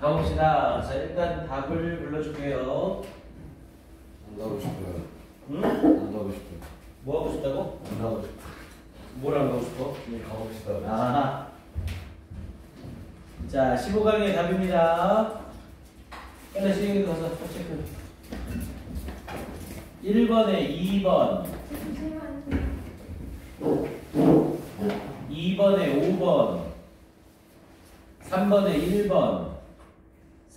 가봅시다. 자, 일단 답을 불러줄게요. 안 가고 싶어요. 응? 안 가고 싶어요. 뭐 하고 싶다고? 안 가고 싶어요. 뭘 안 가고 싶어? 네, 가봅시다. 아. 자, 15강의 답입니다. 빨리 시경이 가서 체크. 1번에 2번, 2번에 5번, 3번에 1번,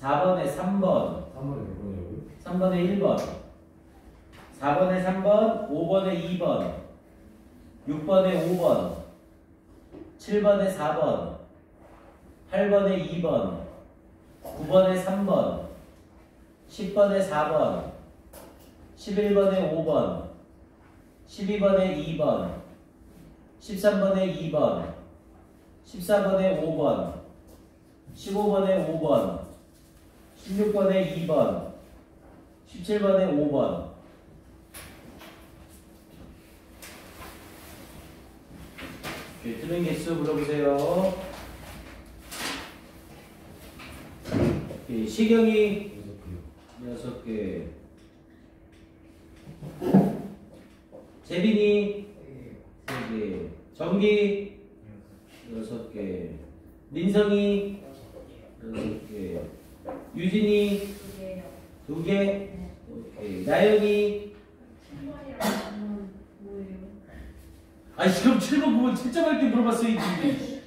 4번에 3번, 3번에 몇 번이라고요? 3번에 1번, 4번에 3번, 5번에 2번, 6번에 5번, 7번에 4번, 8번에 2번, 9번에 3번, 10번에 4번, 11번에 5번, 12번에 2번, 13번에 2번, 14번에 5번, 15번에 5번, 16번에 2번, 17번에 5번. 틀린 개수 물어보세요. 시경이 6개, 재빈이 3개, 정기 6개, 민성이 6개, 유진이 2개, 오케이. 나영이 아니 그럼 7번 9번 채점할 때 물어봤어야지.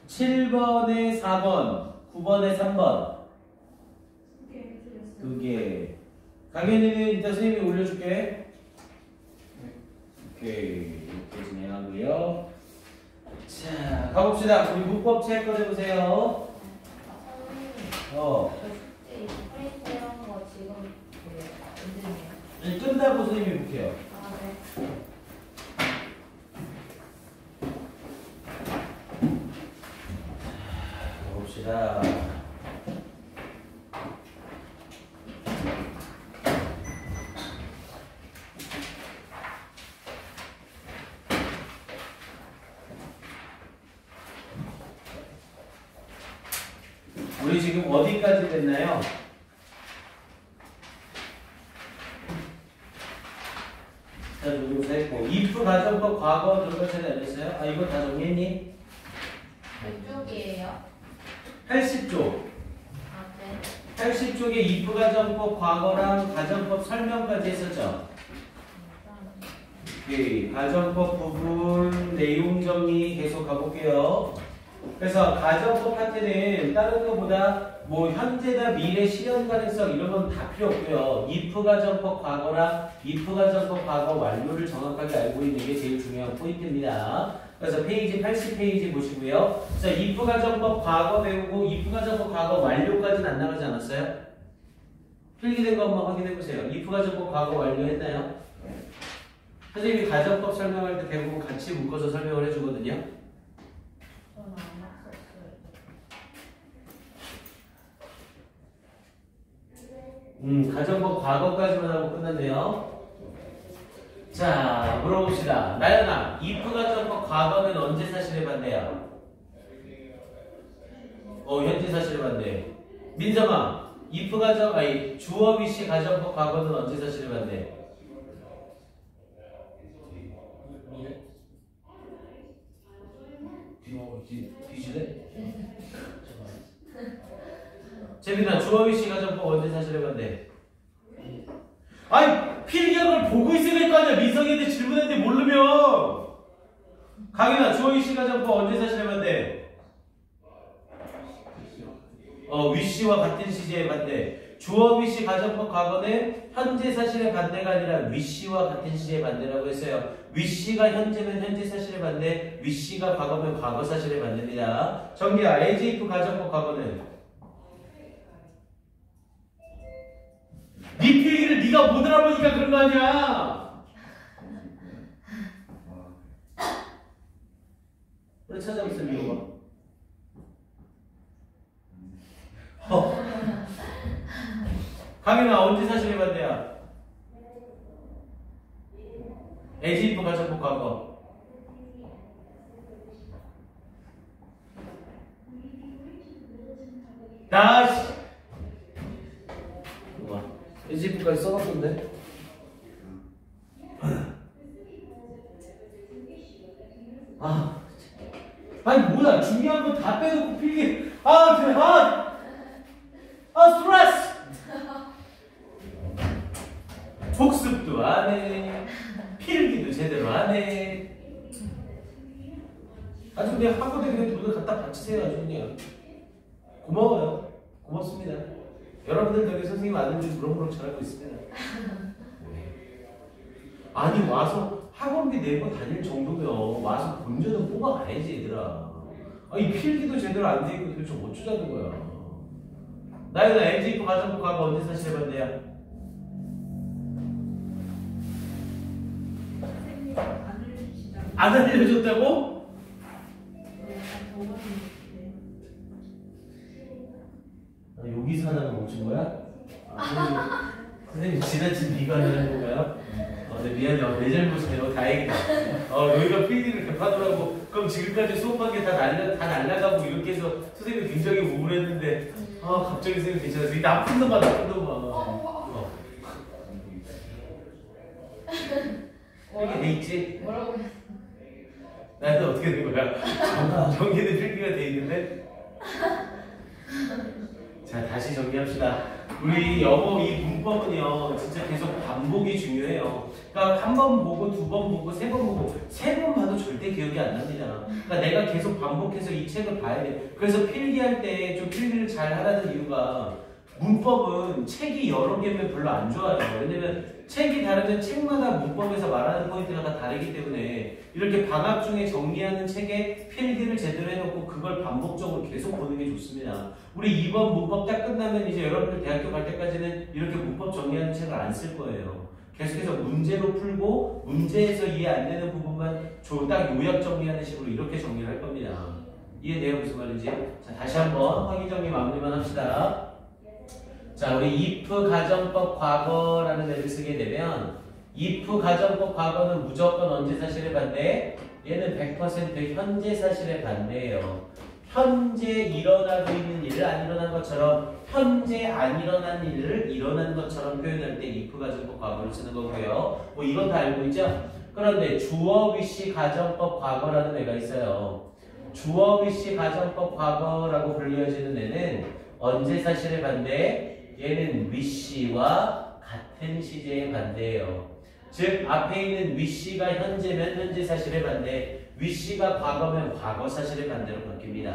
7번에 4번, 9번에 3번 2개. 강현이는 이따 선생님이 올려줄게. 오케이. 이렇게 진행하고요. 자, 가봅시다. 우리 문법책 꺼내보세요. 끝나고 선생님이 볼게요. 봅시다. 우리 지금 어디까지 됐나요? 자, 누구 했고 if 가정법 과거 들어갈 차례 안 됐어요? 아, 이거 다 정리했니? 왼쪽이에요. 80쪽. 아, 네. 80쪽에 if 가정법 과거랑 가정법 설명까지 했었죠? 오케이. 가정법 부분 내용 정리 계속 가볼게요. 그래서 가정법 파트는 다른 것보다 뭐 현재나 미래 실현 가능성 이런 건 다 필요 없고요. if 가정법 과거랑 if 가정법 과거 완료를 정확하게 알고 있는 게 제일 중요한 포인트입니다. 그래서 페이지 80페이지 보시고요. 자, if 가정법 과거 배우고 if 가정법 과거 완료까지는 안 나가지 않았어요? 필기된 거 한번 확인해 보세요. if 가정법 과거 완료했나요? 선생님이 가정법 설명할 때 대부분 같이 묶어서 설명을 해주거든요. 저는 안 맞췄어요. 가정법 과거까지만 하고 끝났네요. 자, 물어봅시다. 나연아, if 가정법 과거는 언제 사실에 반대야? 현재 사실에 반대. 민정아, if 가정, 주어 위시 가정법 과거는 언제 사실에 반대? 뒤질래? 재민아, 주어 위시 가정법 언제 사실에 반대? 아이, 필기학을 보고 있어야 될 거 아니야. 민성이한테 질문했는데 모르면. 강인아, 주어 위시 가정법 언제 사실에 반대? 위시와 같은 시제에 반대. 주어 위시 가정법 과거는 현재 사실의 반대가 아니라 위시와 같은 시제의 반대라고 했어요. 위시가 현재면 현재 사실의 반대, 위시가 과거면 과거 사실의 반대입니다. 정기야, as if 가정법 과거는 네 필기를 네가 못 알아보니까 그런 거 아니야. 그래, 찾아보세요. 이거 봐. 강인아, 언제 사실의 반대야? as if 가정법 과거. 다시 SF까지 써봤던데. 아니 뭐야 중요한 거 다 빼놓고 필기. 스트레스. 복습도 안 해. 필기도 제대로 안 해. 아주 그냥 학원에 그냥 돈을 갖다 바치세요. 아주 그냥. 고마워요. 고맙습니다. 여러분들 덕에 선생님 아는지 무럭무럭 잘하고 있습니다. 아니 와서 학원비 내고 다닐 정도면 와서 본전은 뽑아가야지 얘들아. 이 필기도 제대로 안 돼 있고 도대체 어쩌자는 거야. 나연아 LG 가정부 과거 언제 사실 해봤대요? 선생님 안 알려주시잖아요. 안 알려줬다고? 여기서 하나가 멈춘 거야? 선생님 지나친 비관을 하는 건가요? 네, 미안해. 내 잘못이네요. 다행이다. 여기가 필기를 개판하더라고. 그럼 지금까지 수업한 게 다 날라가고 이렇게 해서 선생님이 굉장히 우울했는데 갑자기 선생님 괜찮았어. 이 나쁜 놈아. 이렇게 돼 있지? 뭐라고 했어? 나한테 어떻게 된 거야? 정리는 필기가 돼 있는데? 자, 다시 정리합시다. 우리 영어 이 문법은요, 진짜 계속 반복이 중요해요. 그러니까 한 번 보고, 두 번 보고, 세 번 보고, 세 번 봐도 절대 기억이 안 납니다. 그러니까 내가 계속 반복해서 이 책을 봐야 돼. 그래서 필기할 때 좀 필기를 잘 하라는 이유가 문법은 책이 여러 개면 별로 안 좋아요. 왜냐면 책이 다르면 책마다 문법에서 말하는 포인트가 다 다르기 때문에 이렇게 방학 중에 정리하는 책에 필기를 제대로 해놓고 그걸 반복적으로 계속 보는 게 좋습니다. 우리 2번 문법 딱 끝나면 이제 여러분들 대학교 갈 때까지는 이렇게 문법 정리하는 책을 안 쓸 거예요. 계속해서 문제로 풀고 문제에서 이해 안 되는 부분만 딱 요약 정리하는 식으로 이렇게 정리를 할 겁니다. 이해돼요? 무슨 말인지? 자, 다시 한번 확인 정리 마무리만 합시다. 자, 우리 if 가정법 과거라는 애를 쓰게 되면 if 가정법 과거는 무조건 언제 사실에 반대? 얘는 100% 현재 사실에 반대예요. 현재 일어나고 있는 일을 안 일어난 것처럼 현재 안 일어난 일을 일어난 것처럼 표현할 때 if 가정법 과거를 쓰는 거고요. 뭐 이건 다 알고 있죠? 그런데 주어 위시 가정법 과거라는 애가 있어요. 주어 위시 가정법 과거라고 불려지는 애는 언제 사실에 반대? 얘는 위시와 같은 시제에 반대예요. 즉 앞에 있는 위시가 현재면 현재 사실에 반대, 위시가 과거면 과거 사실에 반대로 바뀝니다.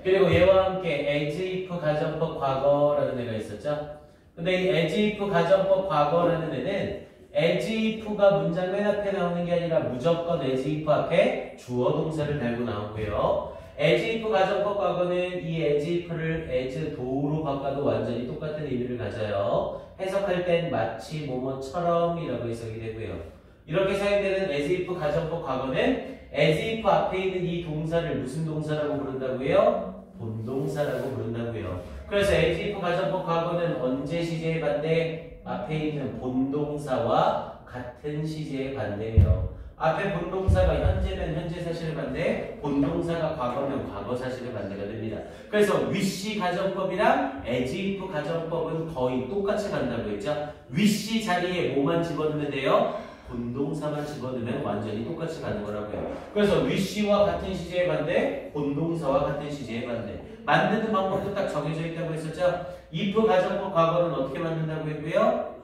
그리고 얘와 함께 as if 가정법 과거라는 애가 있었죠. 근데 이 as if 가정법 과거라는 애는 as if가 문장 맨 앞에 나오는 게 아니라 무조건 as if 앞에 주어 동사를 달고 나오고요. as if 가정법 과거는 이 as if를 as do로 바꿔도 완전히 똑같은 의미를 가져요. 해석할 땐 마치 뭐뭐처럼 이라고 해석이 되고요. 이렇게 사용되는 as if 가정법 과거는 as if 앞에 있는 이 동사를 무슨 동사라고 부른다고요? 본동사라고 부른다고요. 그래서 as if 가정법 과거는 언제 시제에 반대? 앞에 있는 본동사와 같은 시제에 반대예요. 앞에 본동사가 현재면 현재 사실에 반대, 본동사가 과거면 과거 사실에 반대가 됩니다. 그래서 위시 가정법이랑 as if 가정법은 거의 똑같이 간다고 했죠. 위시 자리에 뭐만 집어넣으면 돼요? 본동사만 집어넣으면 완전히 똑같이 가는 거라고요. 그래서 위시와 같은 시제에 반대, 본동사와 같은 시제에 반대. 만드는 방법도 딱 정해져 있다고 했었죠. if 가정법 과거는 어떻게 만든다고 했고요?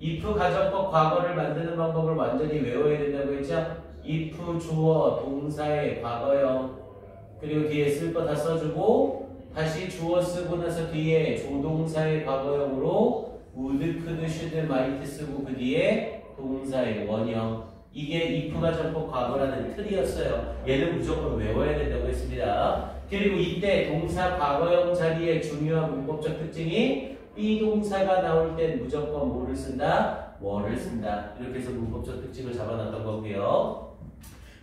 if 가정법 과거를 만드는 방법을 완전히 외워야 된다고 했죠? if 주어 동사의 과거형 그리고 뒤에 쓸 거 다 써주고 다시 주어 쓰고 나서 뒤에 조동사의 과거형으로 would, could, should, might 쓰고 그 뒤에 동사의 원형 이게 if 가정법 과거라는 틀이었어요. 얘는 무조건 외워야 된다고 했습니다. 그리고 이때 동사 과거형 자리에 중요한 문법적 특징이 비동사가 나올 땐 무조건 뭐를 쓴다? 뭐를 쓴다. 이렇게 해서 문법적 특징을 잡아놨던 거고요.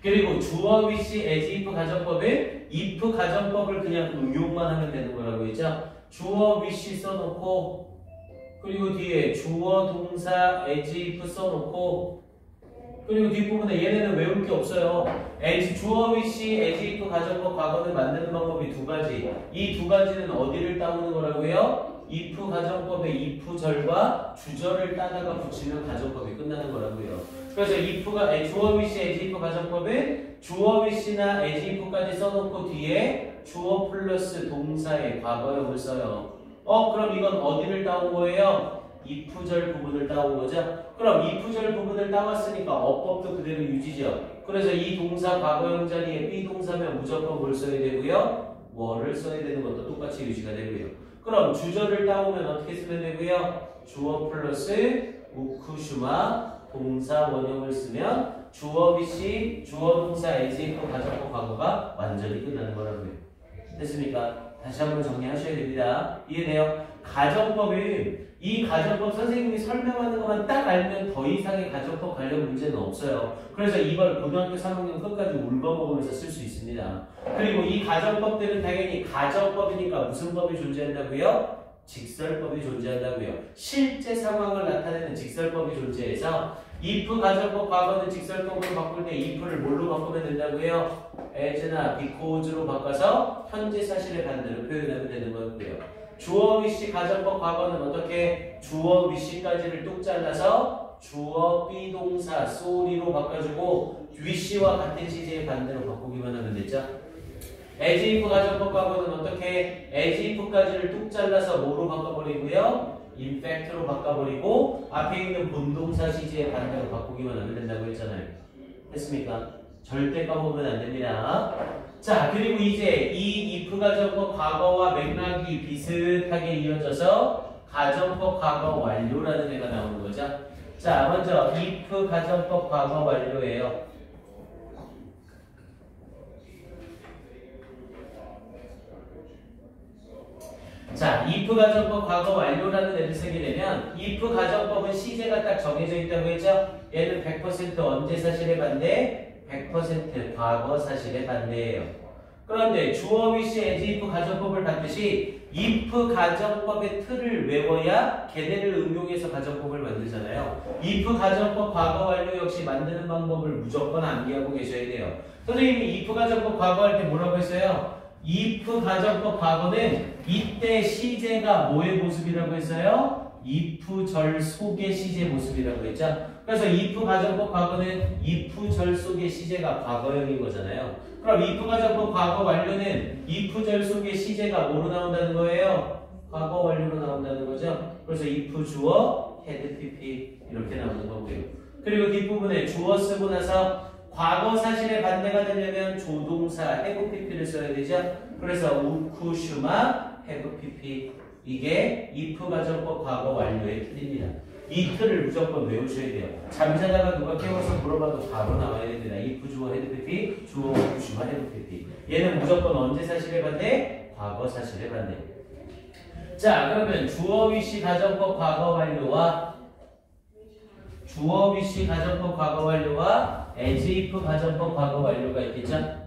그리고 주어 위시 as if 가정법은 if 가정법을 그냥 응용만 하면 되는 거라고 했죠. 주어 위시 써놓고 그리고 뒤에 주어 동사 as if 써놓고 그리고 뒷부분에 얘네는 외울 게 없어요. 주어 위시 as if 가정법 과거를 만드는 방법이 두 가지. 이 두 가지는 어디를 따오는 거라고요? if 가정법의 if절과 주절을 따다가 붙이면 가정법이 끝나는 거라고요. 그래서 if가 주어 위시 as if 가정법은 주어 위시나 as if까지 써놓고 뒤에 주어 플러스 동사의 과거형을 써요. 그럼 이건 어디를 따온 거예요? if절 부분을 따온 거죠. 그럼 if절 부분을 따왔으니까 어법도 그대로 유지죠. 그래서 이 동사 과거형 자리에 be 동사면 무조건 뭘 써야 되고요? 뭐를 써야 되는 것도 똑같이 유지가 되고요. 그럼 주절을 따오면 어떻게 쓰면 되고요? 주어 플러스 우쿠슈마 동사 원형을 쓰면 주어 비시 주어 동사 as if 가정법 과거가 완전히 끝나는 거라고요. 됐습니까? 다시 한번 정리하셔야 됩니다. 이해돼요? 가정법은 이 가정법 선생님이 설명하는 것만 딱 알면 더 이상의 가정법 관련 문제는 없어요. 그래서 이걸 고등학교 3학년 끝까지 울거먹으면서 쓸 수 있습니다. 그리고 이 가정법들은 당연히 가정법이니까 무슨 법이 존재한다고요? 직설법이 존재한다고요. 실제 상황을 나타내는 직설법이 존재해서 if 가정법 과거는 직설법으로 바꿀 때 if를 뭘로 바꾸면 된다고요? as나 because로 바꿔서 현재 사실의 반대로 표현하면 되는 거고요. 주어 위시 가정법 과거는 어떻게 주어 위시까지를 뚝 잘라서 주어 비동사 so로 바꿔주고 위시와 같은 시제의 반대로 바꾸기만 하면 되죠. as if 가정법 과거는 어떻게 as if까지를 뚝 잘라서 뭐로 바꿔버리고요? in fact로 바꿔버리고 앞에 있는 본동사 시제의 반대로 바꾸기만 하면 된다고 했잖아요. 됐습니까? 절대 까먹으면 안 됩니다. 자, 그리고 이제 이 if 가정법 과거와 맥락이 비슷하게 이어져서 가정법 과거 완료라는 애가 나오는 거죠. 자, 먼저 if 가정법 과거 완료예요. 자, if 가정법 과거 완료라는 애를 쓰게 되면 if 가정법은 시제가 딱 정해져 있다고 했죠? 얘는 100% 언제 사실의 반대? 100% 과거 사실의 반대예요. 그런데 주어 위시 as if 가정법을 받듯이 if 가정법의 틀을 외워야 걔네를 응용해서 가정법을 만들잖아요. if 가정법 과거 완료 역시 만드는 방법을 무조건 암기하고 계셔야 돼요. 선생님이 if 가정법 과거 할 때 뭐라고 했어요? if 가정법 과거는 이때 시제가 뭐의 모습이라고 했어요? if 절 속의 시제 모습이라고 했죠. 그래서 if 가정법 과거는 if 절 속의 시제가 과거형인 거잖아요. 그럼 if 가정법 과거 완료는 if 절 속의 시제가 뭐로 나온다는 거예요? 과거 완료로 나온다는 거죠. 그래서 if 주어 had pp 이렇게 나오는 거고요. 그리고 뒷부분에 주어 쓰고 나서 과거 사실의 반대가 되려면 조동사 have pp를 써야 되죠. 그래서 우쿠슈마 have pp 이게 if 가정법 과거 완료의 틀입니다. 이 틀을 무조건 외우셔야 돼요. 잠자다가 누가 깨워서 물어봐도 바로 나와야 됩니다. if 주어 had pp 주어 우쿠슈마 have pp 얘는 무조건 언제 사실의 반대? 과거 사실의 반대. 자, 그러면 주어 위시 가정법 과거 완료와 주어 위시 가정법 과거 완료와 as if 가정법 과거 완료가 있겠죠?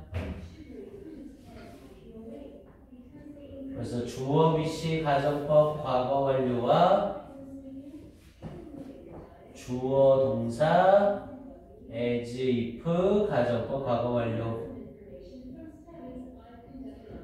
그래서 주어 위시 가정법 과거 완료와 주어 동사 as if 가정법 과거 완료.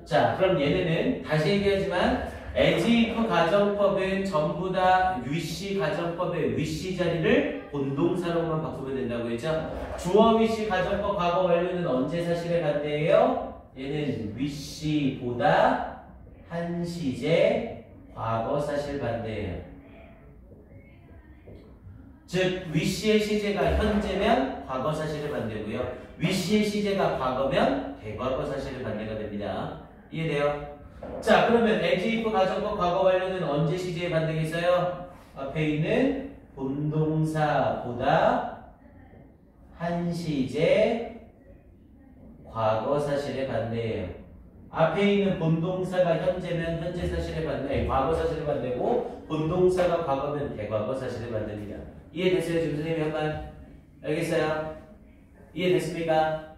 자, 그럼 얘네는 다시 얘기하지만 as if 가정법은 전부 다 위시 가정법의 위시 자리를 본동사로만 바꾸면 된다고 했죠. 주어 위시 가정법 과거 완료는 언제 사실의 반대예요? 얘는 위시보다 한 시제 과거 사실 반대예요. 즉 위시의 시제가 현재면 과거 사실의 반대고요. 위시의 시제가 과거면 대과거 사실의 반대가 됩니다. 이해돼요? 자, 그러면 as if 가정법 과거 완료는 언제 시제의 반대겠어요? 앞에 있는 본동사보다 한 시제 과거 사실의 반대예요. 앞에 있는 본동사가 현재면 현재 사실의 반대, 과거 사실의 반대고 본동사가 과거면 대과거 사실의 반대입니다. 이해됐어요? 지금 선생님이 한 말? 알겠어요? 이해됐습니까?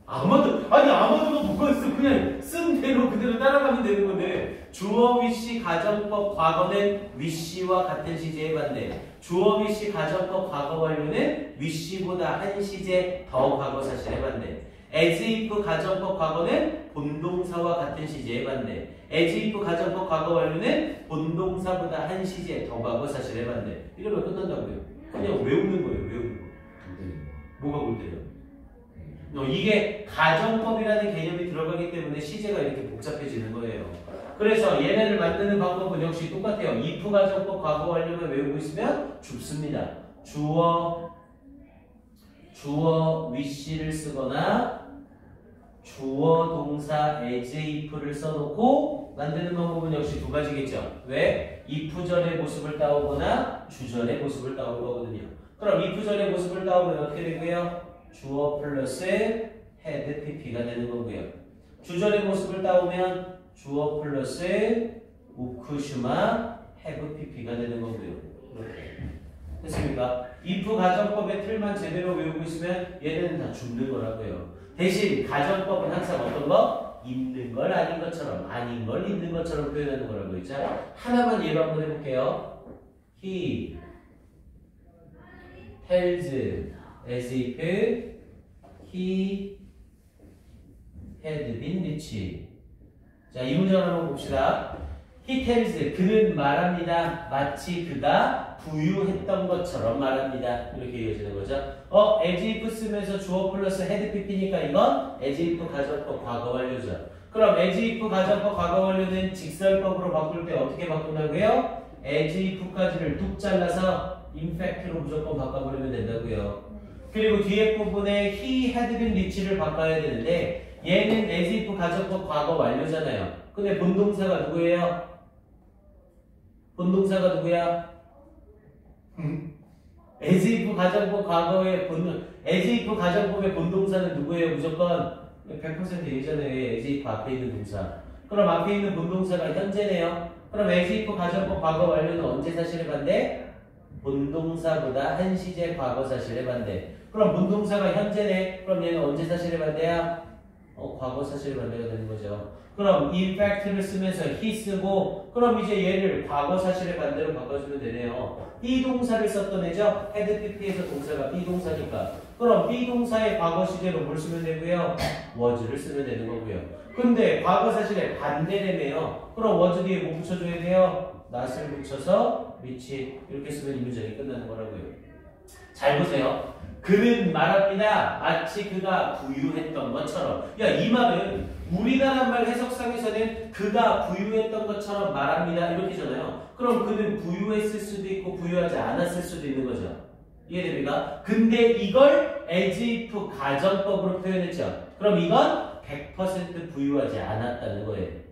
아마도가 뭐가 있어. 그냥 쓴 대로 그대로 따라가면 되는 건데 주어 위시 가정법 과거는 위시와 같은 시제의 반대, 주어 위시 가정법 과거 완료는 위시보다 한 시제 더 과거 사실의 반대. as if 가정법 과거는 본동사와 같은 시제에 반대. as if 가정법 과거 완료는 본동사보다 한 시제 더 과거 사실에 반대. 이러면 끝난다고요. 그냥 외우는 거예요. 외우는 거. 뭐가 골 때려? 이게 가정법이라는 개념이 들어가기 때문에 시제가 이렇게 복잡해지는 거예요. 그래서 얘네를 만드는 방법은 역시 똑같아요. if 가정법 과거 완료만 외우고 있으면 줍습니다. 주어 wish를 쓰거나 주어 동사 as if를 써놓고 만드는 방법은 역시 두 가지겠죠. 왜? if절의 모습을 따오거나 주절의 모습을 따올 거거든요. 그럼 if절의 모습을 따오면 어떻게 되고요? 주어 플러스 had pp가 되는 거고요. 주절의 모습을 따오면 주어 플러스 우크슈마 have pp가 되는 거고요. 됐습니까? if 가정법의 틀만 제대로 외우고 있으면 얘네는 다 죽는 거라고요. 대신 가정법은 항상 어떤 거? 있는 걸 아닌 것처럼, 아닌 걸 있는 것처럼 표현하는 거라고 했죠. 하나만 예로 한번 해볼게요. He tells as if he had been rich. 자, 이 문장을 한번 봅시다. He tells, 그는 말합니다. 마치 그가 부유했던 것처럼 말합니다. 이렇게 이어지는 거죠. as if 쓰면서 주어 플러스 had pp니까 이건 as if 가정법 과거 완료죠. 그럼 as if 가정법 과거 완료는 직설법으로 바꿀 때 어떻게 바꾼다고요? as if까지를 뚝 잘라서 in fact로 무조건 바꿔버리면 된다고요. 그리고 뒤에 부분에 he had been rich를 바꿔야 되는데 얘는 as if 가정법 과거 완료잖아요. 근데 본동사가 누구예요? 본동사가 누구야? as if 가정법 과거의 as if 가정법의 본동사는 누구예요? 무조건 100% 예전에 as if 앞에 있는 동사. 그럼 앞에 있는 본동사가 현재네요. 그럼 as if 가정법 과거 완료는 언제 사실에 반대? 본동사보다 한 시제 과거 사실에 반대. 그럼 본동사가 현재네. 그럼 얘는 언제 사실에 반대야? 과거 사실에 반대가 되는 거죠. 그럼 in fact를 쓰면서 he 쓰고 그럼 이제 얘를 과거 사실의 반대로 바꿔주면 되네요. 비동사를 썼던 애죠. had pp에서 동사가 비동사니까. 그럼 비동사의 과거 시제로 뭘 쓰면 되고요? was를 쓰면 되는 거고요. 근데 과거 사실의 반대래매요. 그럼 was 뒤에 뭐 붙여줘야 돼요? not을 붙여서 which 이렇게 쓰면 이 문장이 끝나는 거라고요. 잘 보세요. 그는 말합니다. 마치 그가 부유했던 것처럼. 야, 이 말은 우리나라 말 해석상에서는 그가 부유했던 것처럼 말합니다. 이렇게잖아요. 그럼 그는 부유했을 수도 있고 부유하지 않았을 수도 있는 거죠. 이해됩니까? 근데 이걸 as if 가정법으로 표현했죠. 그럼 이건 100% 부유하지 않았다는 거예요.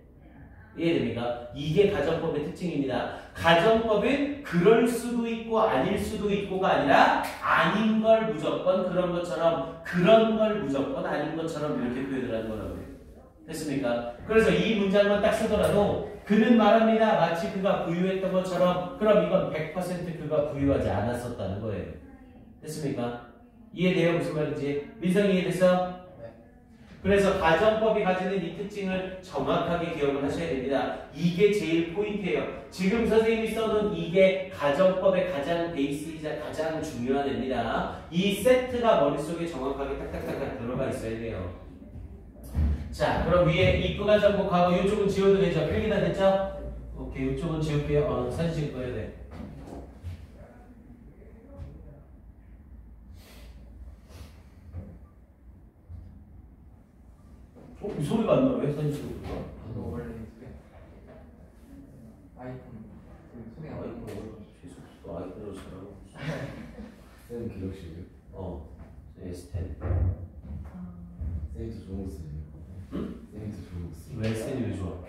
이해됩니까? 이게 가정법의 특징입니다. 가정법은 그럴 수도 있고 아닐 수도 있고가 아니라 아닌 걸 무조건 그런 것처럼 그런 걸 무조건 아닌 것처럼 이렇게 표현을 하는 거라고요. 됐습니까? 그래서 이 문장만 딱 쓰더라도 그는 말합니다. 마치 그가 부유했던 것처럼 그럼 이건 100% 그가 부유하지 않았었다는 거예요. 됐습니까? 이해돼요? 무슨 말인지? 민성이 이해됐어? 그래서 가정법이 가지는 이 특징을 정확하게 기억을 하셔야 됩니다. 이게 제일 포인트예요. 지금 선생님이 써놓은 이게 가정법의 가장 베이스이자 가장 중요한 애입니다. 이 세트가 머릿속에 정확하게 딱딱딱 들어가 있어야 돼요. 자, 그럼 위에 if 가정법 과거 이쪽은 지워도 되죠? 필기 다 됐죠? 오케이, 이쪽은 지울게요. 사진 찍을 거야 돼. 이 소리가 안 나. 왜 사진 찍을 거야? 원래 아이폰 소개가 아이폰으로 쓰라고. 쌤 기록실이요? S10. 쌤도 좋은 거 쓰네요. 응? 쌤도 좋은 거 쓰네요. 왜 스탠이 왜 좋아?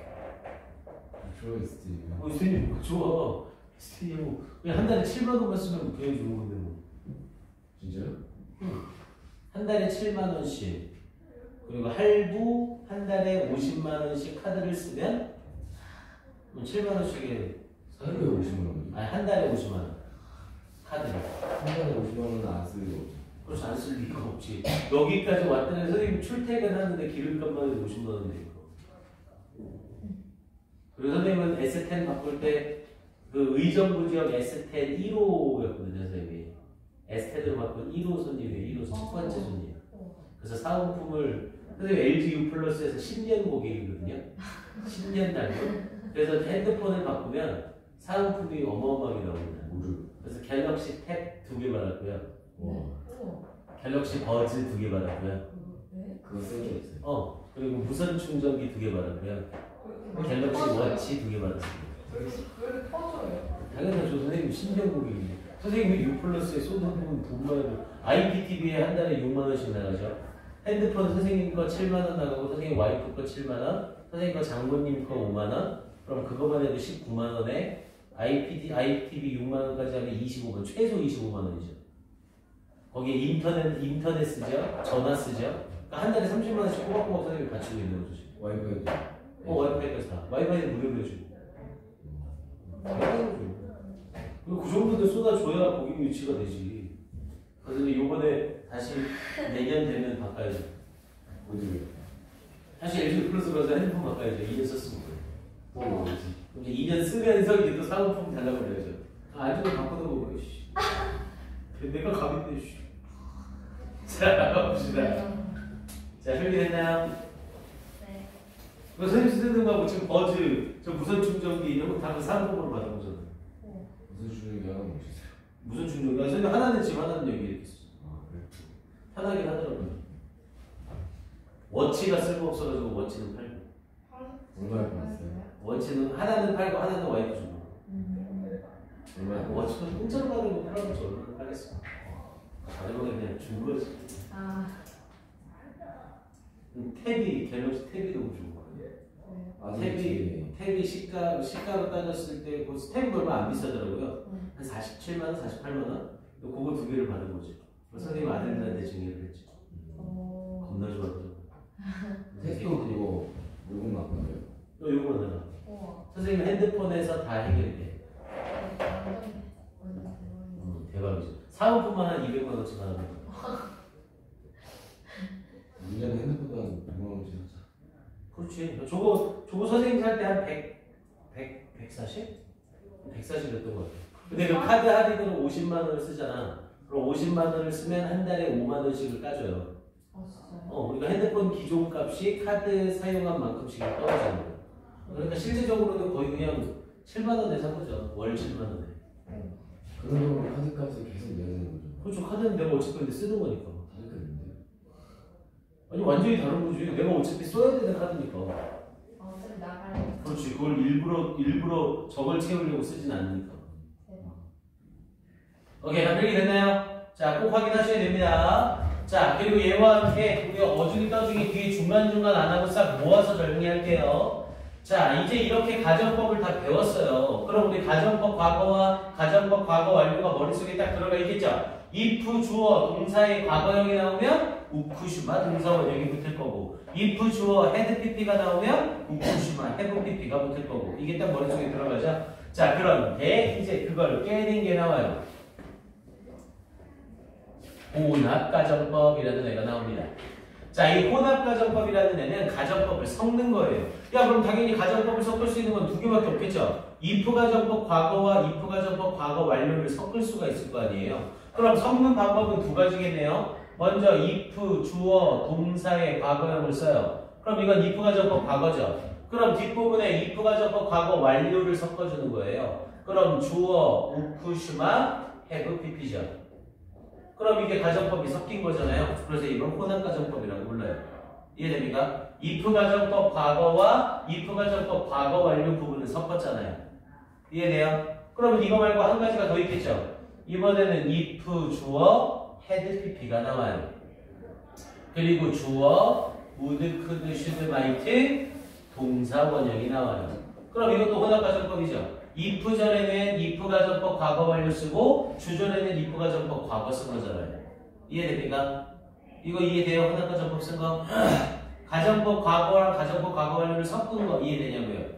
좋아요 스팀이요. 스탠이 뭐 좋아? 스탠이 뭐 그냥 한 달에 7만 원만 쓰면 그냥 좋은 건데 뭐. 진짜요? 한 달에 7만 원씩. 그리고 할부 한 달에 50만 원씩 카드를 쓰면 7만 원씩에 하루에 50만 원. 아니 한 달에 50만 원 카드를. 한 달에 50만 원은 안 쓸 리가 없죠. 그래서 안 쓸 리가 없지. 여기까지 왔더니 선생님 출퇴근하는데 기름값만 해도 50만 원 내고. 그리고 선생님은 S10 바꿀 때 그 의정부 지역 S10 1호였거든요, 선생님이. S10으로 바꾼 1호 손님이에요. 1호 첫 번째 손님. 그래서 사은품을 선생님 LG U 플러스에서 10년 고객이거든요. 10년 달고. 그래서 핸드폰을 바꾸면 사은품이 어마어마하게 나옵니다. 무료. 그래서 갤럭시 탭 2개 받았고요. 와. 갤럭시 버즈 2개 받았고요. 네? 그거 센게 있어요. 그리고 무선 충전기 2개 받았고요. 갤럭시 워치 2개 받았습니다. 왜 이렇게 터져요? 당연하죠. 선생님 신경 고객인데. 선생님이 U 플러스에 쏟아부은 돈만 IPTV에 한 달에 6만 원씩 나가죠. 핸드폰 선생님 거 7만 원 나가고 선생님 와이프 거 7만 원, 선생님 거 장모님 거 5만 원. 그럼 그거만 해도 19만 원에 IPTV 6만 원까지 하면 25만 원, 최소 25만 원이죠. 거기에 인터넷 쓰죠, 전화 쓰죠. 그러니까 한 달에 30만 원씩 꼬박꼬박 선생님이 받치고 있는 거죠. 지금. 와이프에도. 와이파이까지 다. 와이파이는 무료로 해주고. 그리고 그 정도는 쏟아줘야 고객 유치가 되지. 그래서 요번에 다시 내년 되면 바꿔야죠. 어디요? 사실 LG 플러스 가서 핸드폰 바꿔야죠. 2년 썼으면. 또 뭐지? 그럼 이제 2년 쓰면서 이제 또 사은품 달라고 그래야죠. 안 주면 바꾸는 거고, 씨. 내가 갑인데, 씨. 자, 가봅시다. 자, 준비됐나요? 네. 그 선생님 쓰는 거하고 지금 버즈, 저 무선 충전기 이런 거 다 사은품으로 받은 거잖아요. 무슨 주는 게 하나 멋있어요. 무슨 충전기? 선생님 하나는 지금 하나는 여기 이렇게 써. 아 그래? 편하긴 하더라고요. 워치가 쓸모없어가지고 워치는 팔고. 얼마에 팔았어요? 워치는 하나는 팔고 하나는 와이프 주고. 얼마에? 워치는 공짜로 받은 거 팔아도 저는 팔겠어. 마지막에 그냥 준 거지. 탭이 갤럭시 탭이 너무 좋은 거예요. 탭이 시가로 따졌을 때 그 탭이 얼마 안 비싸더라고요. 한 47만 원, 48만 원. 그거 두 개를 받은 거지. 선생님 아들들한테 증여를 했지. 겁나 좋아하더라고. 테스도 그거 요금 나쁜데요? 요거 하나. 선생님 핸드폰에서 다 해결돼. 대박이죠. 사은품만 한 200만 원씩 하는 거. 1년에 핸드폰도 한 100만 원씩 하자. 그렇지. 저거 선생님 살 때 한 140? 140이었던 것 같아. 근데 그 카드 할인으로 50만 원을 쓰잖아. 그럼 50만 원을 쓰면 한 달에 5만 원씩을 까줘요. 우리가 핸드폰 기존 값이 카드 사용한 만큼씩 떨어지는 거야. 그러니까 실질적으로는 거의 그냥 7만 원에 산 거죠. 월 7만 원에. 그런 경우는 카드 값을 계속 내야 되는 거죠. 그렇죠. 카드는 내가 어차피 근데 쓰는 거니까. 다르겠는데? 아니 완전히 다른 거지. 내가 어차피 써야 되는 카드니까. 그렇지. 그걸 일부러 저걸 채우려고 쓰진 않으니까. 오케이, 다 필기 됐나요? 자, 꼭 확인하셔야 됩니다. 자, 그리고 얘와 함께 우리 어중이 떠중이 뒤에 중간중간 안 하고 싹 모아서 정리할게요. 자, 이제 이렇게 가정법을 다 배웠어요. 그럼 우리 가정법 과거와 가정법 과거 완료가 머릿속에 딱 들어가 있겠죠? if 주어 동사의 과거형이 나오면 우쿠슈마 동사원형이 붙을 거고 if 주어 had pp가 나오면 우쿠슈마 have pp가 붙을 거고 이게 딱 머릿속에 들어가죠? 자, 그런데 이제 그걸 깨는 게 나와요. 혼합가정법이라는 애가 나옵니다. 자, 이 혼합가정법이라는 애는 가정법을 섞는 거예요. 야, 그럼 당연히 가정법을 섞을 수 있는 건 두 개밖에 없겠죠? if 가정법 과거와 if 가정법 과거 완료를 섞을 수가 있을 거 아니에요? 그럼 섞는 방법은 두 가지겠네요. 먼저 if 주어 동사의 과거형을 써요. 그럼 이건 if 가정법 과거죠. 그럼 뒷부분에 if 가정법 과거 완료를 섞어주는 거예요. 그럼 주어 우쿠슈마 have pp죠. 그럼 이게 가정법이 섞인 거잖아요. 그래서 이걸 혼합가정법이라고 불러요. 이해됩니까? if 가정법 과거와 if 가정법 과거 완료 부분을 섞었잖아요. 이해돼요? 그럼 이거 말고 한 가지가 더 있겠죠. 이번에는 if 주어 had pp가 나와요. 그리고 주어 would, could, should, might 동사 원형이 나와요. 그럼 이것도 혼합가정법이죠. if 전에는 if 가정법 과거 완료 쓰고 주전에는 if 가정법 과거 쓴 거잖아요. 이해됩니까? 이거 이해돼요? 혼합가정법 쓴 거? 가정법 과거랑 가정법 과거 완료를 섞은 거 이해되냐고요?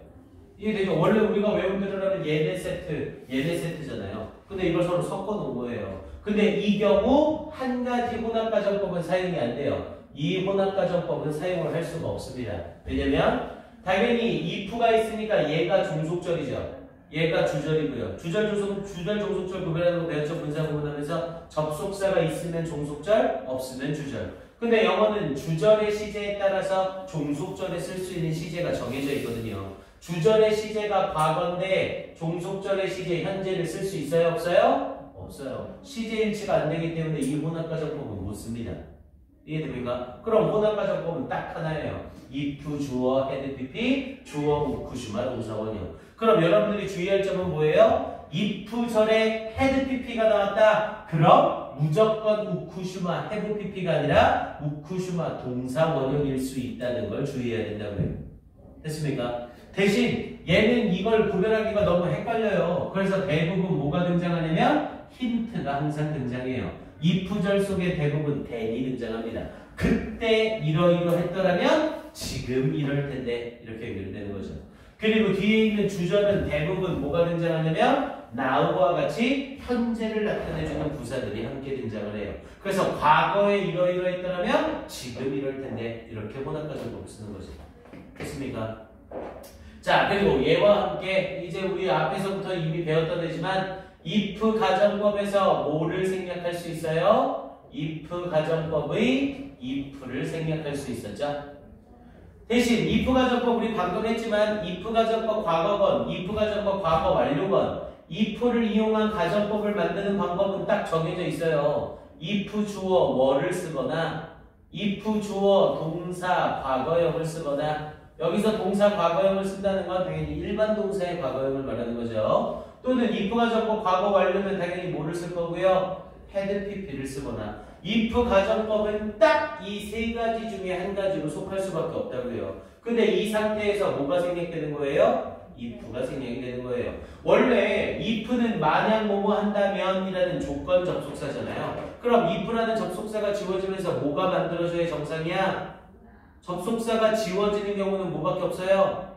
이해되죠? 원래 우리가 외운 대로라면 얘네 세트잖아요. 근데 이걸 서로 섞어 놓은 거예요. 근데 이 경우 한 가지 혼합가정법은 사용이 안 돼요. 이 혼합가정법은 사용을 할 수가 없습니다. 왜냐면 당연히 if가 있으니까 얘가 종속절이죠. 얘가 주절이고요. 주절, 종속절 구별하는 거 배웠죠? 분사 구분하면서 접속사가 있으면 종속절, 없으면 주절. 근데 영어는 주절의 시제에 따라서 종속절에 쓸 수 있는 시제가 정해져 있거든요. 주절의 시제가 과거인데 종속절의 시제 현재를 쓸 수 있어요? 없어요? 없어요. 시제 일치가 안 되기 때문에 이 혼합가정법은 못 씁니다. 이해됩니까? 그럼 혼합가정법은 딱 하나예요. if 주어 head pp 주어 우쿠슈마 동사 원형. 그럼 여러분들이 주의할 점은 뭐예요? if 절에 head pp가 나왔다. 그럼 무조건 우쿠슈마 have pp가 아니라 우쿠슈마 동사 원형일 수 있다는 걸 주의해야 된다고요. 됐습니까? 대신 얘는 이걸 구별하기가 너무 헷갈려요. 그래서 대부분 뭐가 등장하냐면 힌트가 항상 등장해요. if절 속에 대부분 then이 등장합니다. 그때 이러이러했더라면 지금 이럴 텐데 이렇게 연결되는 거죠. 그리고 뒤에 있는 주절은 대부분 뭐가 등장하냐면 now와 같이 현재를 나타내주는 부사들이 함께 등장을 해요. 그래서 과거에 이러이러했더라면 지금 이럴 텐데 이렇게 혼합가정법을 쓰는 거죠. 됐습니까? 자, 그리고 얘와 함께 이제 우리 앞에서부터 이미 배웠던 애지만 if 가정법에서 뭐를 생략할 수 있어요? if 가정법의 if를 생략할 수 있었죠. 대신 if 가정법 우리 방금 했지만 if 가정법 과거건, if 가정법 과거 완료건, if를 이용한 가정법을 만드는 방법은 딱 정해져 있어요. if 주어 뭐를 쓰거나 if 주어 동사 과거형을 쓰거나 여기서 동사 과거형을 쓴다는 건 당연히 일반 동사의 과거형을 말하는 거죠. 또는 if 가정법 과거 완료면 당연히 뭐를 쓸 거고요. had pp를 쓰거나 if 가정법은 딱 이 세 가지 중에 한 가지로 속할 수밖에 없다고요. 근데 이 상태에서 뭐가 생략되는 거예요? if가 생략이 되는 거예요. 원래 if는 만약 뭐뭐 한다면 이라는 조건 접속사잖아요. 그럼 if라는 접속사가 지워지면서 뭐가 만들어져야 정상이야? 접속사가 지워지는 경우는 뭐밖에 없어요?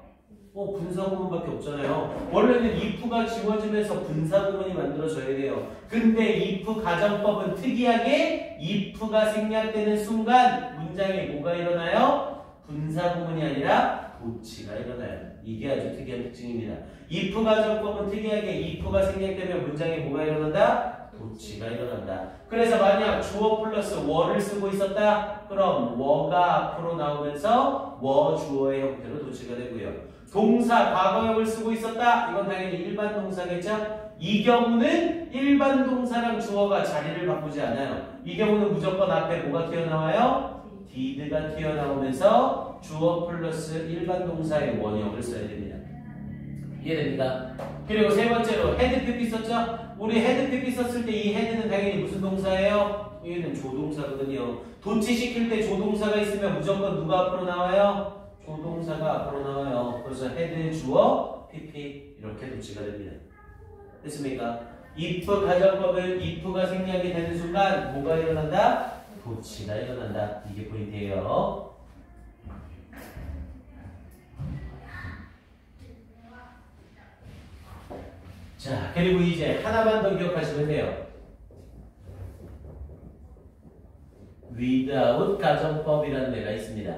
분사구문밖에 없잖아요. 원래는 if가 지워지면서 분사구문이 만들어져야 돼요. 근데 if 가정법은 특이하게 if가 생략되는 순간 문장에 뭐가 일어나요? 분사구문이 아니라 도치가 일어나요. 이게 아주 특이한 특징입니다. if 가정법은 특이하게 if가 생략되면 문장에 뭐가 일어난다? 도치가 일어난다. 그래서 만약 주어 플러스 워를 쓰고 있었다? 그럼 워가 앞으로 나오면서 워 주어의 형태로 도치가 되고요. 동사 과거형을 쓰고 있었다? 이건 당연히 일반 동사겠죠? 이 경우는 일반 동사랑 주어가 자리를 바꾸지 않아요. 이 경우는 무조건 앞에 뭐가 튀어나와요? did가 튀어나오면서 주어 플러스 일반 동사의 원형을 써야 됩니다. 이해됩니까? 그리고 세 번째로 had pp 썼죠? 우리 had pp 썼을 때 이 had는 당연히 무슨 동사예요? 얘는 조동사거든요. 도치시킬 때 조동사가 있으면 무조건 누가 앞으로 나와요? 조동사가 앞으로 나와요. 그래서 had 주어 pp 이렇게 도치가 됩니다. 됐습니까? if 가정법은 if가 생략이 되는 순간 뭐가 일어난다? 도치가 일어난다. 이게 포인트예요. 자, 그리고 이제 하나만 더 기억하시면 돼요. without 가정법이라는 애가 있습니다.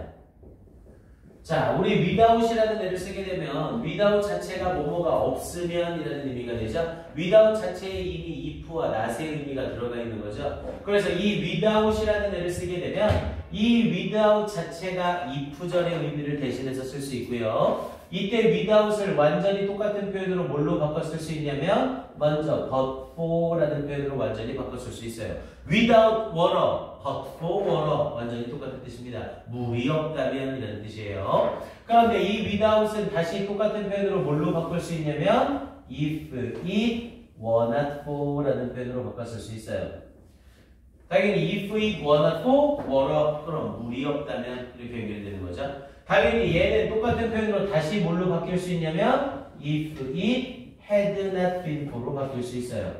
자, 우리 without이라는 애를 쓰게 되면 without 자체가 뭐뭐가 없으면 이라는 의미가 되죠. without 자체에 이미 if와 not의 의미가 들어가 있는 거죠. 그래서 이 without이라는 애를 쓰게 되면 이 without 자체가 if절의 의미를 대신해서 쓸 수 있고요. 이때 without을 완전히 똑같은 표현으로 뭘로 바꿔 쓸 수 있냐면 먼저 but for라는 표현으로 완전히 바꿔 쓸 수 있어요. without water, but for water 완전히 똑같은 뜻입니다. 물이 없다면 이라는 뜻이에요. 그런데 이 without은 다시 똑같은 표현으로 뭘로 바꿀 수 있냐면 if it were not for라는 표현으로 바꿔 쓸 수 있어요. 당연히 if it were not for water 그럼 물이 없다면 이렇게 연결되는 거죠. 당연히 얘는 똑같은 표현으로 다시 뭘로 바뀔 수 있냐면 if it had not been for로 바뀔 수 있어요.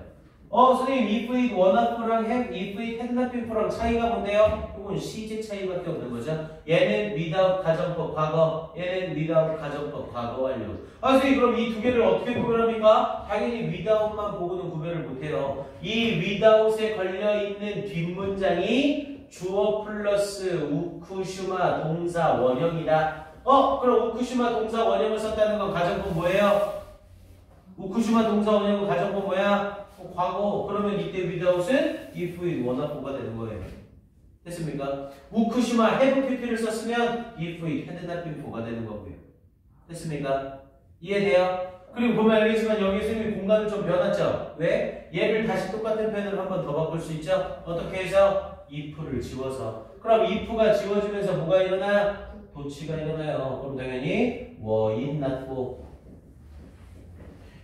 선생님 if it were not for랑 if it had not been for랑 차이가 뭔데요? 이건 시제 차이밖에 없는 거죠. 얘는 without 가정법 과거, 얘는 without 가정법 과거 완료. 선생님 그럼 이 두 개를 어떻게 구별합니까? 당연히 without만 보고는 구별을 못해요. 이 without에 걸려있는 뒷문장이 주어 플러스 우쿠슈마 동사 원형이다. 그럼 우쿠슈마 동사 원형을 썼다는 건 가정법 뭐예요? 우쿠슈마 동사 원형은 가정법 뭐야? 과거. 그러면 이때 without은 if it were not for가 되는 거예요. 됐습니까? 우쿠시마 have pp를 썼으면 if it had not been for가 되는 거고요. 됐습니까? 이해돼요? 그리고 보면 알겠지만 여기 선생님이 공간을 좀 변했죠? 왜? 얘를 다시 똑같은 표현으로 한 번 더 바꿀 수 있죠? 어떻게 해서? if를 지워서. 그럼 if가 지워지면서 뭐가 일어나? 도치가 일어나요. 그럼 당연히 were it not for.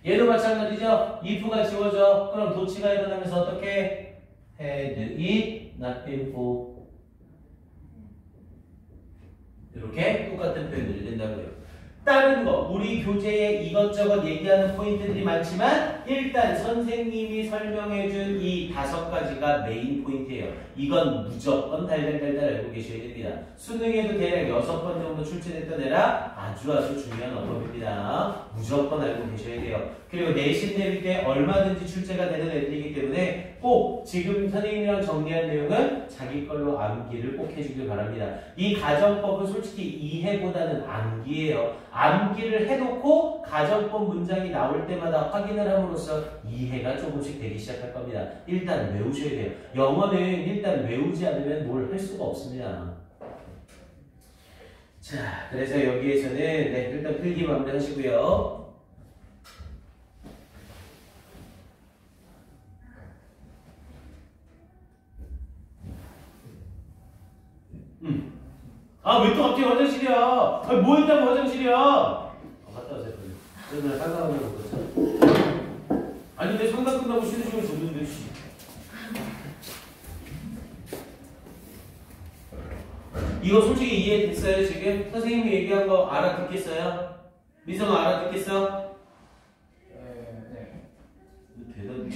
얘도 마찬가지죠? if가 지워져. 그럼 도치가 일어나면서 어떻게? had it not been for. 이렇게 똑같은 표현들이 된다고요. 다른 거, 우리 교재에 이것저것 얘기하는 포인트들이 많지만 일단 선생님이 설명해준 이 5가지가 메인 포인트예요. 이건 무조건 달달달달 알고 계셔야 됩니다. 수능에도 대략 6번 정도 출제됐던 애라 아주 중요한 어법입니다. 무조건 알고 계셔야 돼요. 그리고 내신 내릴 때 얼마든지 출제가 되는 애들이기 때문에 꼭 지금 선생님이랑 정리한 내용은 자기 걸로 암기를 꼭 해주길 바랍니다. 이 가정법은 솔직히 이해보다는 암기예요. 암기를 해놓고 가정법 문장이 나올 때마다 확인을 함으로써 이해가 조금씩 되기 시작할 겁니다. 일단 외우셔야 돼요. 영어는 일단 외우지 않으면 뭘 할 수가 없습니다. 자, 그래서 여기에서는 네, 일단 필기 마무리 하시고요. 아, 왜 또 갑자기 화장실이야? 아, 뭐 했다고 화장실이야? 아, 갔다 오세요. 오늘 상담하는 거 그렇죠? 아니, 내 상담 끝나고 쉬는 시간 줬는데, 씨. 이거 솔직히 이해됐어요, 지금? 선생님이 얘기한 거 알아듣겠어요? 미성아, 알아듣겠어? 네. 대단해.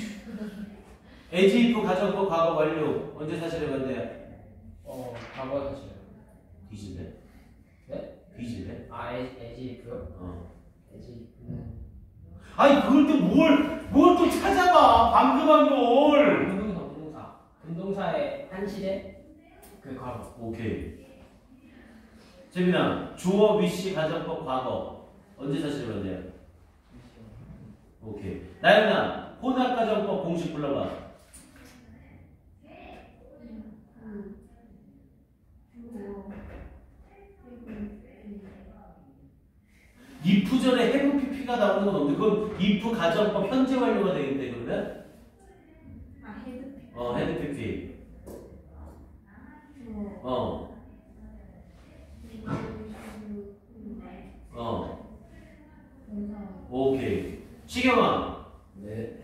as if 가정법 과거 완료. 언제 사실에 반대야? 과거 사실. 뒤질래? 네? 뒤질래? 에지프요? 에지프는 아니 그걸 또 뭘 또 찾아봐. 방금 한 걸. 운동사. 운동사의 한 시대 그 과거. 오케이. 재민아, 주어 위시 가정법 과거 언제 사실에 반대야? 오케이. 나연아, 혼합 가정법 공식 불러봐. if 전에 have pp가 나오는 건 없는데 그건 if 가정법 현재 완료가 되겠는데 그러면? had pp. 오케이. 시경아. 네.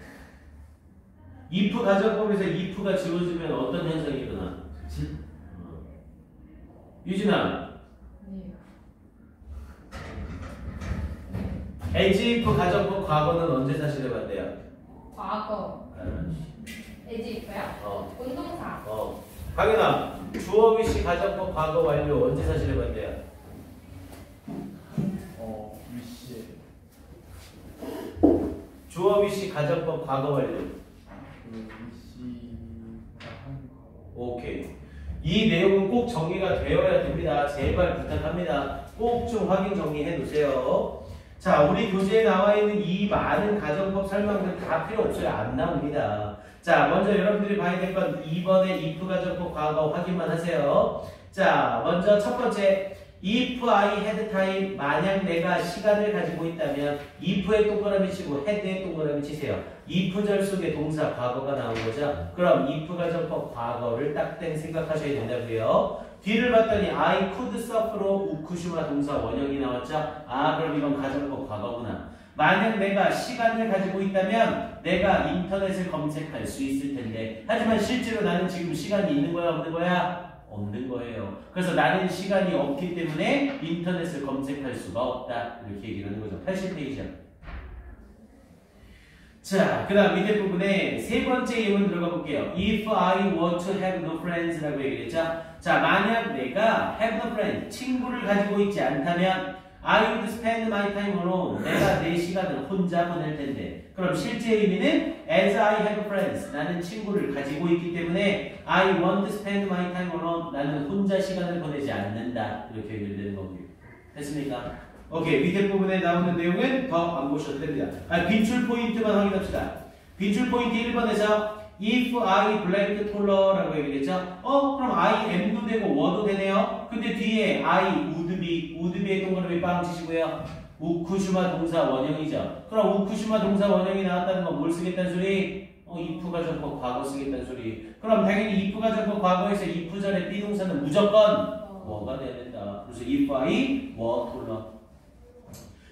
if 가정법에서 if가 지워지면 어떤 현상이 일어나? 유진아. as if 가정법 과거는 언제 사실에 반대야? 과거. 에지프요? 운동사. 강현아, 주어 위시 가정법 과거 완료 언제 사실에 반대야? 위시. 주어 위시 가정법 과거 완료. 위시가 한 과거. 오케이. 이 내용은 꼭 정리가 되어야 됩니다. 제발 부탁합니다. 꼭 좀 확인 정리해 놓으세요. 자, 우리 교재에 나와 있는 이 많은 가정법 설명들 다 필요 없어요. 안 나옵니다. 자, 먼저 여러분들이 봐야 될 건 2번의 if 가정법 과거 확인만 하세요. 자, 먼저 첫 번째 if I had time, 만약 내가 시간을 가지고 있다면 if에 동그라미 치고 had에 동그라미 치세요. if절 속에 동사 과거가 나온 거죠. 그럼 if 가정법 과거를 딱땡 생각하셔야 된다고요. 뒤를 봤더니 I could surf로 우쿠시마 동사 원형이 나왔죠. 아, 그럼 이건 가정법 과거구나. 만약 내가 시간을 가지고 있다면 내가 인터넷을 검색할 수 있을 텐데, 하지만 실제로 나는 지금 시간이 있는 거야 없는 거야? 없는 거예요. 그래서 나는 시간이 없기 때문에 인터넷을 검색할 수가 없다. 이렇게 얘기를 하는 거죠. 80페이지야. 자, 그 다음 밑에 부분에 세 번째 예문 들어가 볼게요. If I were to have no friends 라고 얘기를 했죠. 자, 만약 내가 have no friends, 친구를 가지고 있지 않다면 I would spend my time alone. 내가 내 시간을 혼자 보낼 텐데. 그럼 실제 의미는 as I have friends. 나는 친구를 가지고 있기 때문에 I won't spend my time alone. 나는 혼자 시간을 보내지 않는다. 이렇게 얘기되는 겁니다. 됐습니까? 오케이. 밑에 부분에 나오는 내용은 더 안 보셔도 됩니다. 빈출 포인트만 확인합시다. 빈출 포인트 1번에서 if I blank 톨러라고 얘기했죠. 그럼 I am도 되고 were도 되네요. 근데 뒤에 I would be의 동그라미 빵 치시고요. 우쿠슈마 동사 원형이죠. 그럼 우쿠슈마 동사 원형이 나왔다는 건 뭘 쓰겠다는 소리? if 가정법 과거 쓰겠다는 소리. 그럼 당연히 if 가정법 과거에서 if 전에 비동사는 무조건 뭐가 돼야 된다. 그래서 if I were 톨러.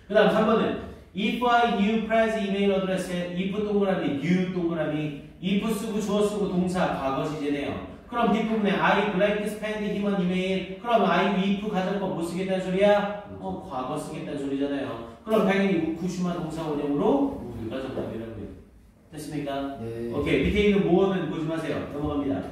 그 다음 3번은 if I knew Price's email address, if 동그라미, knew 동그라미, if 쓰고 주어 쓰고 동사 과거 시제네요. 그럼 뒷부분에 I like to spend him on email. 그럼 I if 가정법 못 쓰겠다는 소리야? 과거 쓰겠다는 소리잖아요. 그럼 당연히 우쿠슈마 동사 원형으로 우리 가정법이라고요. 됐습니까? 네. 오케이. 밑에 있는 모어는 보지 마세요. 넘어갑니다.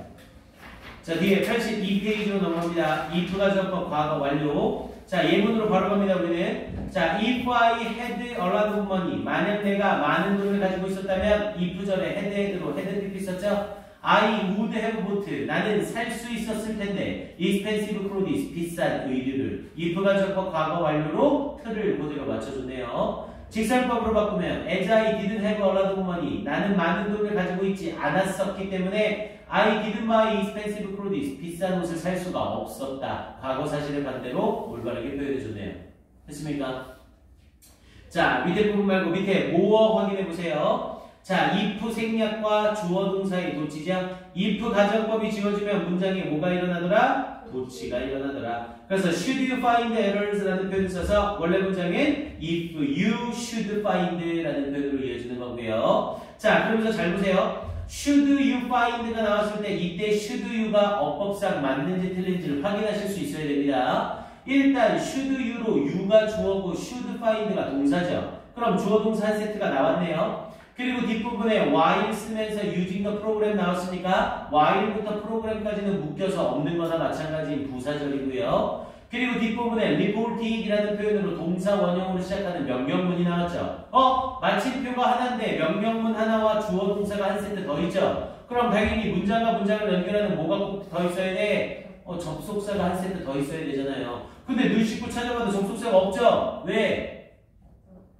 자, 뒤에 82페이지로 넘어갑니다. if 가정법 과거 완료. 자, 예문으로 바로 갑니다, 우리는. 자, if I had a lot of money. 만약 내가 많은 돈을 가지고 있었다면, if 전에 had로 had PP 썼죠? I would have bought. 나는 살 수 있었을 텐데. expensive clothes. 비싼 의류를. if 가정법 과거 완료로 틀을 그대로 맞춰줬네요. 직설법으로 바꾸면, as I didn't have a lot of money. 나는 많은 돈을 가지고 있지 않았었기 때문에, I didn't buy expensive clothes. 비싼 옷을 살 수가 없었다. 과거 사실을 반대로 올바르게 표현해줬네요. 됐습니까? 자, 밑에 부분 말고 밑에 모어 확인해보세요. 자, if 생략과 주어 동사의 도치죠. if 가정법이 지워지면 문장에 뭐가 일어나더라? 도치가 일어나더라. 그래서 should you find errors 라는 표현을 써서 원래 문장엔 if you should find 라는 표현으로 이어지는 거고요. 자, 그러면서 잘 보세요. should you find가 나왔을 때 이때 should you가 어법상 맞는지 틀린지를 확인하실 수 있어야 됩니다. 일단 should you로 you가 주어고 should find가 동사죠. 그럼 주어 동사 한 세트가 나왔네요. 그리고 뒷부분에 while 쓰면서 using the program 나왔으니까 while부터 프로그램까지는 묶여서 없는 거나 마찬가지인 부사절이고요. 그리고 뒷부분에 reporting이라는 표현으로 동사 원형으로 시작하는 명령문이 나왔죠. 마침표가 하나인데 명령문 하나와 주어 동사가 한 세트 더 있죠. 그럼 당연히 문장과 문장을 연결하는 뭐가 꼭 더 있어야 돼? 접속사가 한 세트 더 있어야 되잖아요. 근데 눈 씻고 찾아봐도 접속사가 없죠? 왜?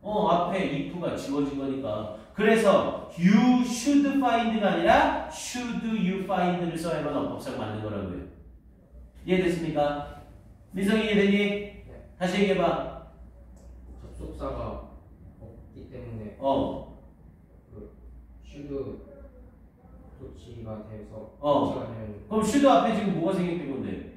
앞에 if가 지워진 거니까. 그래서 you should find가 아니라 should you find를 써야만 어법상 맞는 거라고요. 이해됐습니까? 민성이 이해되니? 네. 다시 얘기해봐. 접속사가 없기 때문에 그 should 도치가 돼서 도치가 되면 그럼 should 앞에 지금 뭐가 생겼던 건데?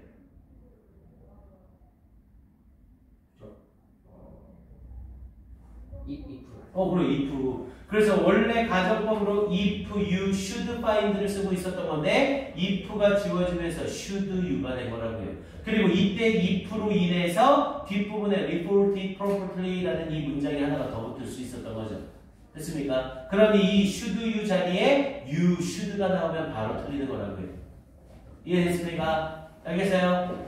if 그래 if. 그래서 원래 가정법으로 if you should find를 쓰고 있었던 건데 if가 지워지면서 should you가 된 거라고요. 그리고 이때 if로 인해서 뒷부분에 reported properly라는 이 문장이 하나가 더 붙을 수 있었던 거죠. 됐습니까? 그럼 이 should you 자리에 you should가 나오면 바로 틀리는 거라고요. 이해됐습니까? 알겠어요?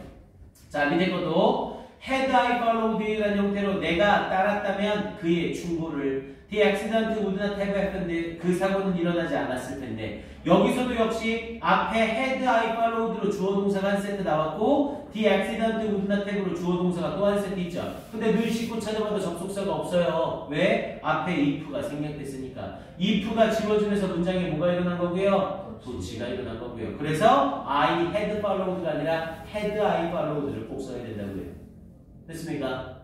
자, 밑에 것도 had I followed라는 형태로 내가 따랐다면 그의 충고를 The accident would not have happened. 그 사고는 일어나지 않았을 텐데 여기서도 역시 앞에 had I followed로 주어 동사가 한 세트 나왔고 The accident would not have로 주어 동사가 또 한 세트 있죠. 근데 눈 씻고 찾아봐도 접속사가 없어요. 왜? 앞에 if가 생략됐으니까. if가 지워지면서 문장에 뭐가 일어난 거고요? 도치가 일어난 거고요. 그래서 I had followed가 아니라 had I followed를 꼭 써야 된다고요. 됐습니까?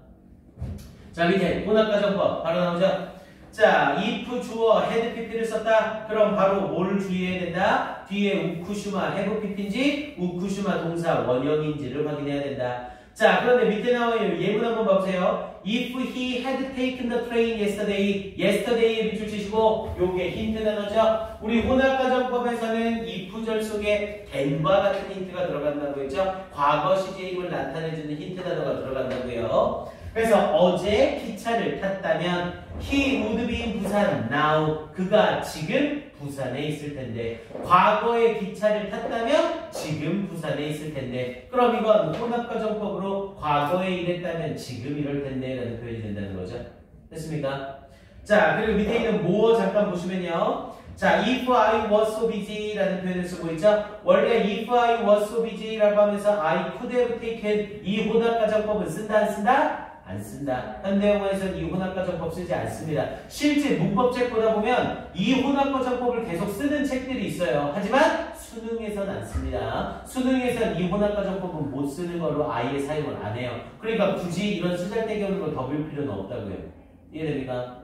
자, 밑에 문학가정법 바로 나오죠? 자, if 주어 had pp를 썼다. 그럼 바로 뭘 주의해야 된다? 뒤에 우쿠슈마 have pp인지 우쿠슈마 동사 원형인지를 확인해야 된다. 자, 그런데 밑에 나와요. 예문 한번 봐보세요. If he had taken the train yesterday, yesterday에 밑줄 치시고 요게 힌트 단어죠. 우리 혼합가정법에서는 if절 속에 then과 같은 힌트가 들어간다고 했죠. 과거 시제의 힘을 나타내주는 힌트 단어가 들어간다고요. 그래서 어제 기차를 탔다면 he would be in 부산 now. 그가 지금 부산에 있을 텐데 과거에 기차를 탔다면 지금 부산에 있을 텐데 그럼 이건 혼합가정법으로 과거에 이랬다면 지금 이럴 텐데 라는 표현이 된다는 거죠. 됐습니까? 자, 그리고 밑에 있는 more 잠깐 보시면요. 자, if I was so busy 라는 표현을 쓰고 있죠. 원래 if I was so busy 라고 하면서 I could have taken 이 혼합가정법은 쓴다 안 쓴다? 안 쓴다. 현대영어에서는 이 혼합과정법 쓰지 않습니다. 실제 문법책 보다 보면 이 혼합과정법을 계속 쓰는 책들이 있어요. 하지만 수능에서는 안 씁니다. 수능에서는 이 혼합과정법은 못 쓰는 걸로 아예 사용을 안 해요. 그러니까 굳이 이런 쓰잘데기 없는 걸 더 배울 필요는 없다고요. 이해됩니까?